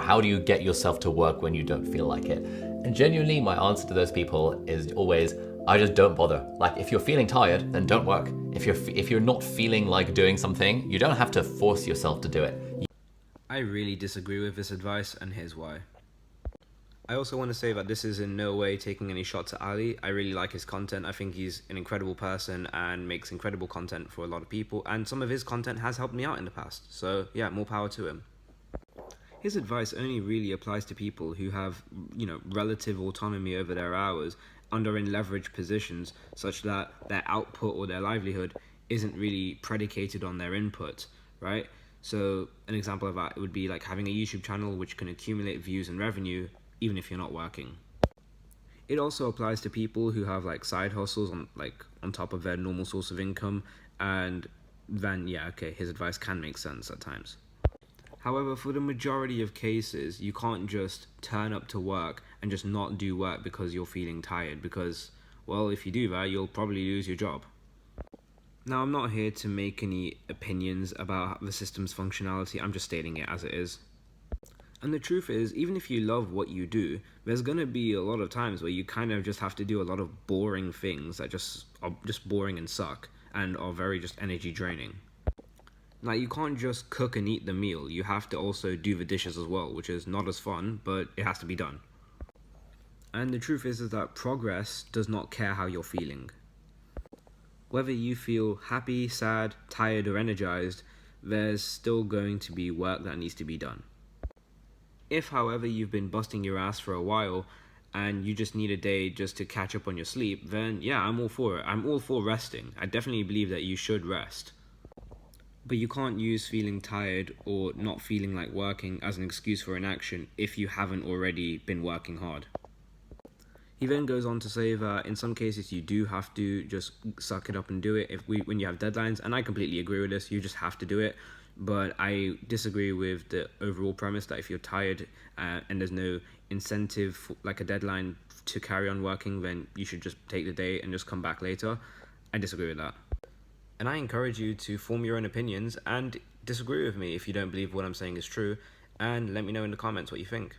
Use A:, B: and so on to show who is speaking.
A: how do you get yourself to work when you don't feel like it? And genuinely, my answer to those people is always, I just don't bother. Like, if you're feeling tired, then don't work. If you're not feeling like doing something, you don't have to force yourself to do it.
B: I really disagree with this advice, and here's why. I also want to say that this is in no way taking any shots at Ali. I really like his content. I think he's an incredible person and makes incredible content for a lot of people, and some of his content has helped me out in the past. So yeah, more power to him. His advice only really applies to people who have, relative autonomy over their hours and are in leveraged positions such that their output or their livelihood isn't really predicated on their input, right? So an example of that would be like having a YouTube channel which can accumulate views and revenue even if you're not working. It also applies to people who have like side hustles on top of their normal source of income, and then yeah, okay, his advice can make sense at times. However, for the majority of cases, you can't just turn up to work and just not do work because you're feeling tired, because, well, if you do that, you'll probably lose your job. Now, I'm not here to make any opinions about the system's functionality, I'm just stating it as it is. And the truth is, even if you love what you do, there's going to be a lot of times where you kind of just have to do a lot of boring things that are just boring and suck, and are very just energy draining. Like, you can't just cook and eat the meal, you have to also do the dishes as well, which is not as fun, but it has to be done. And the truth is that progress does not care how you're feeling. Whether you feel happy, sad, tired, or energized, there's still going to be work that needs to be done. If, however, you've been busting your ass for a while and you just need a day just to catch up on your sleep, then yeah, I'm all for it. I'm all for resting. I definitely believe that you should rest. But you can't use feeling tired or not feeling like working as an excuse for inaction if you haven't already been working hard. He then goes on to say that in some cases you do have to just suck it up and do it when you have deadlines, and I completely agree with this, you just have to do it. But I disagree with the overall premise that if you're tired and there's no incentive, like a deadline to carry on working, then you should just take the day and just come back later. I disagree with that. And I encourage you to form your own opinions and disagree with me if you don't believe what I'm saying is true, and let me know in the comments what you think.